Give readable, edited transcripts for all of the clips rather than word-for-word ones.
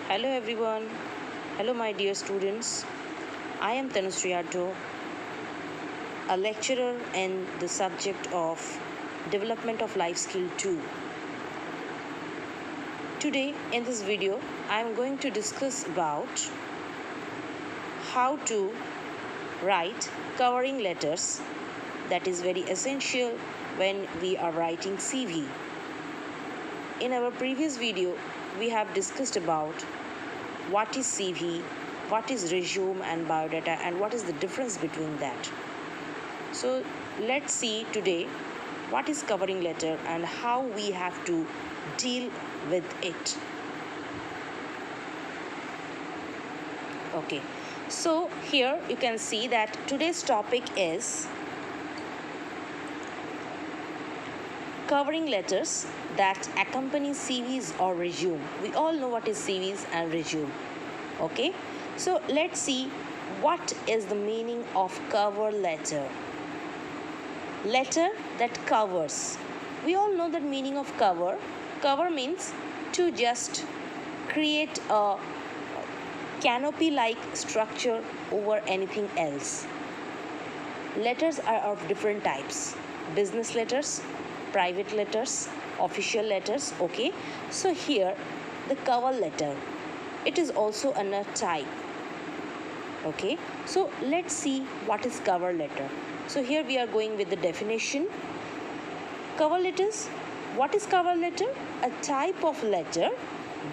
Hello everyone. Hello my dear students. I am Tanushree, a lecturer in the subject of Development of Life Skill 2. Today in this video I am going to discuss about how to write covering letters, that is very essential when we are writing CV. In our previous video we have discussed about what is CV, what is resume and biodata, and what is the difference between that. So let's see today what is covering letter and how we have to deal with it. Okay, so here you can see that today's topic is covering letters that accompany CVs or resume. We all know what is CVs and resume. Okay, so let's see what is the meaning of cover letter. Letter that covers. We all know the meaning of cover. Cover means to just create a canopy-like structure over anything else. Letters are of different types. Business letters, private letters, official letters. Okay, so here the cover letter, it is also another type. Okay, so let's see what is cover letter. So here we are going with the definition. Cover letters. What is cover letter? A type of letter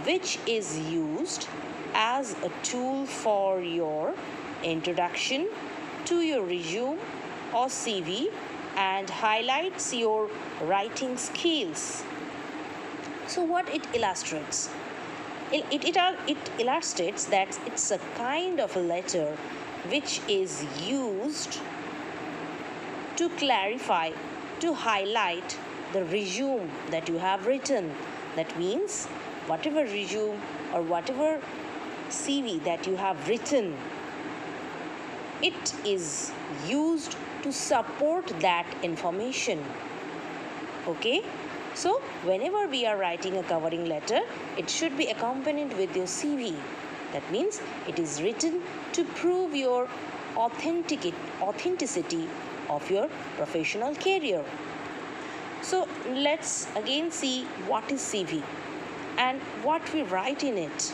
which is used as a tool for your introduction to your resume or CV and highlights your writing skills. So what it illustrates? It illustrates that it's a kind of a letter which is used to clarify, to highlight the resume that you have written. That means whatever resume or whatever CV that you have written, it is used to support that information. Okay, so whenever we are writing a covering letter, it should be accompanied with your CV. That means it is written to prove your authenticity of your professional career. So let's again see what is CV and what we write in it.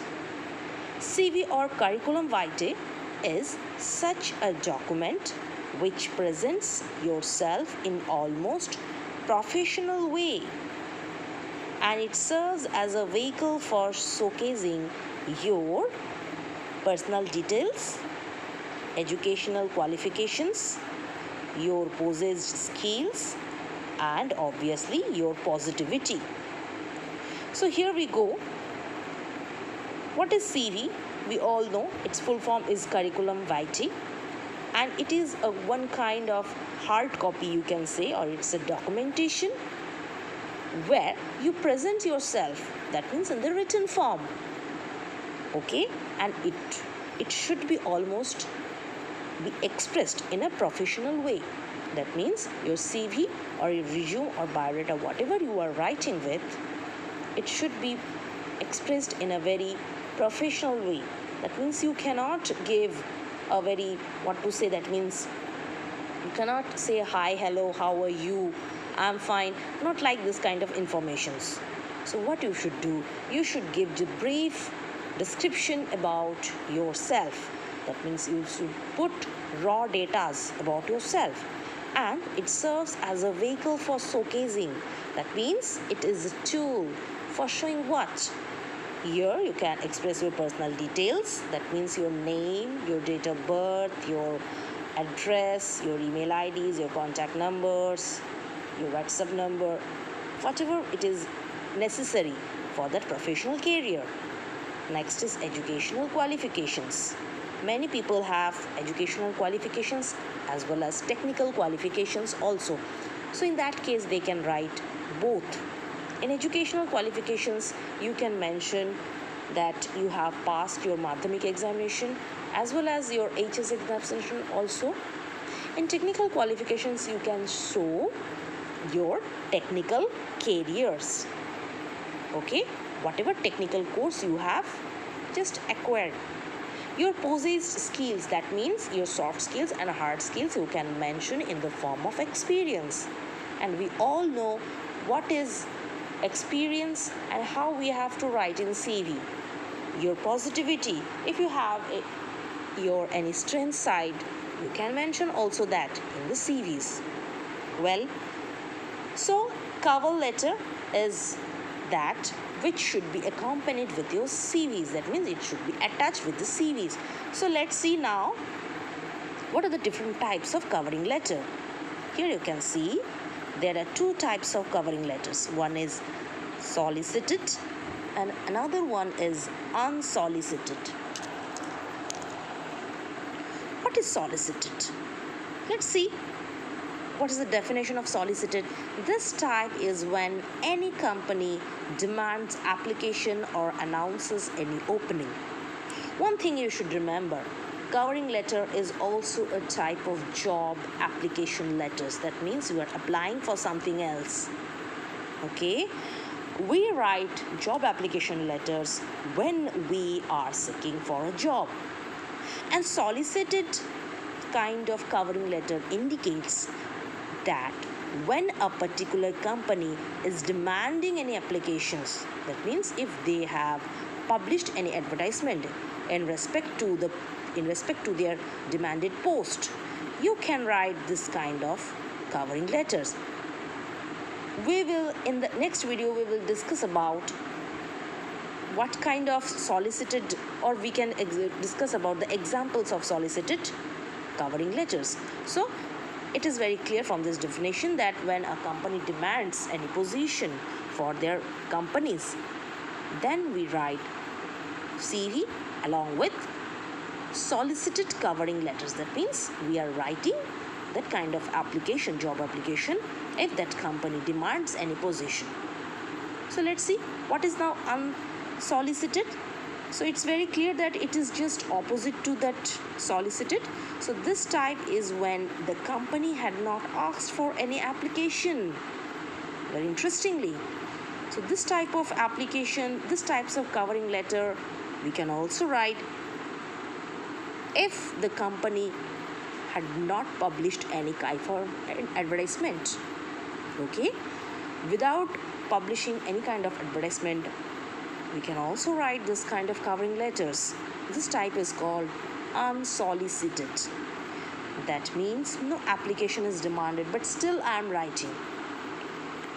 CV or curriculum vitae is such a document which presents yourself in almost professional way, and it serves as a vehicle for showcasing your personal details, educational qualifications, your possessed skills, and obviously your positivity. So here we go. What is CV? We all know its full form is curriculum vitae, and it is a one kind of hard copy, you can say, or it's a documentation where you present yourself. That means in the written form. Okay, and it should be almost be expressed in a professional way. That means your CV or your resume or biodata, whatever you are writing with, it should be expressed in a very professional way. That means you cannot give a very, what to say, that means you cannot say hi, hello, how are you, I'm fine, not like this kind of informations. So what you should do, you should give the brief description about yourself. That means you should put raw data about yourself, and it serves as a vehicle for showcasing. That means it is a tool for showing what? Here you can express your personal details. That means your name, your date of birth, your address, your email IDs, your contact numbers, your WhatsApp number, whatever it is necessary for that professional career. Next is educational qualifications. Many people have educational qualifications as well as technical qualifications also. So in that case they can write both. In educational qualifications, you can mention that you have passed your Madhyamik examination as well as your HS examination also. In technical qualifications, you can show your technical careers. Okay, whatever technical course you have just acquired. Your possessed skills, that means your soft skills and hard skills, you can mention in the form of experience. And we all know what is experience and how we have to write in CV. Your positivity, if you have your any strength side, you can mention also that in the CVs. Well, so cover letter is that which should be accompanied with your CVs. That means it should be attached with the CVs. So let's see now what are the different types of covering letter. Here you can see there are two types of covering letters. One is solicited and another one is unsolicited. What is solicited? Let's see. What is the definition of solicited? This type is when any company demands application or announces any opening. One thing you should remember, covering letter is also a type of job application letters. That means you are applying for something else. Okay? We write job application letters when we are seeking for a job. And solicited kind of covering letter indicates that when a particular company is demanding any applications, that means if they have published any advertisement in respect to their demanded post, you can write this kind of covering letters. We will, in the next video, we will discuss about what kind of solicited, or we can discuss about the examples of solicited covering letters. So it is very clear from this definition that when a company demands any position for their companies, then we write CV along with solicited covering letters. That means we are writing that kind of application, job application, if that company demands any position. So let's see what is now unsolicited. So it's very clear that it is just opposite to that solicited. So this type is when the company had not asked for any application. Very interestingly. So this type of application, this types of covering letter, we can also write if the company had not published any kind of advertisement. Okay? Without publishing any kind of advertisement, we can also write this kind of covering letters. This type is called unsolicited. That means no application is demanded, but still I am writing.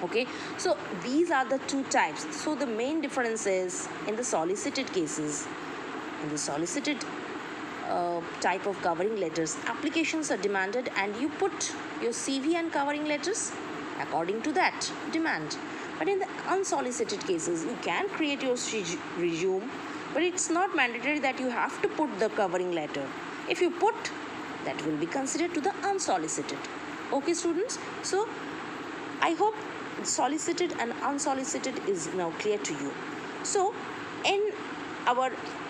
Okay, so these are the two types. So the main difference is in the solicited cases, in the solicited type of covering letters, applications are demanded and you put your CV and covering letters according to that demand. But in the unsolicited cases, you can create your resume, but it's not mandatory that you have to put the covering letter. If you put, that will be considered to the unsolicited. Okay, students? So, I hope solicited and unsolicited is now clear to you. So, in our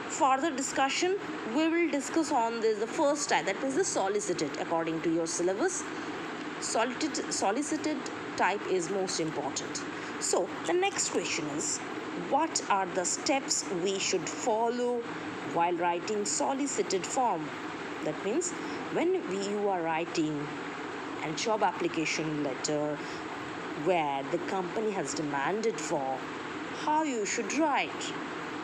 further discussion, we will discuss on this, the first type, that is the solicited. According to your syllabus, solicited type is most important. So the next question is, what are the steps we should follow while writing solicited form? That means when you are writing a job application letter where the company has demanded for, how you should write.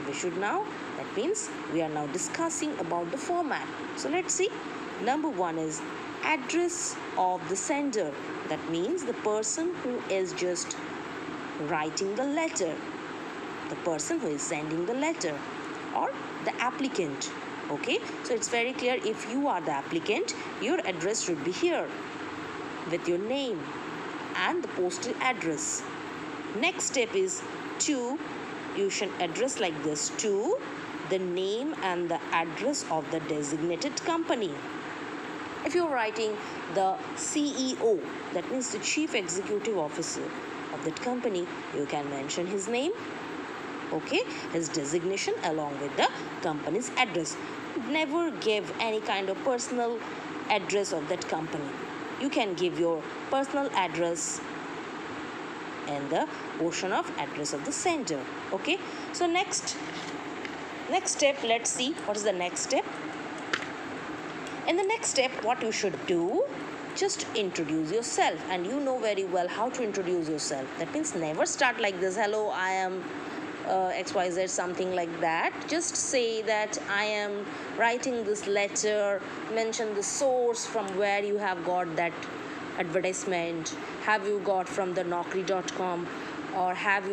We should now, that means we are now discussing about the format. So let's see. Number one is address of the sender. That means the person who is just writing the letter, the person who is sending the letter, or the applicant. Okay, so it's very clear, if you are the applicant, your address should be here with your name and the postal address. Next step is to, you should address like this, to the name and the address of the designated company. If you're writing the CEO, that means the Chief Executive Officer of that company, you can mention his name, okay, his designation along with the company's address. Never give any kind of personal address of that company. You can give your personal address in the portion of address of the sender. Okay, so next Next step, let's see what is the next step. In the next step, what you should do, just introduce yourself, and you know very well how to introduce yourself. That means never start like this, hello, I am XYZ, something like that. Just say that I am writing this letter, mention the source from where you have got that advertisement. Have you got from the naukri.com, or have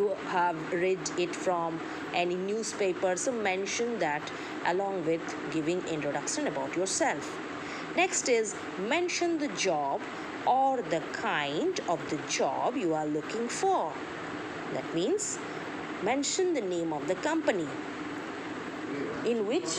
read it from any newspaper? So mention that along with giving introduction about yourself. Next is mention the job or the kind of the job you are looking for. That means mention the name of the company in which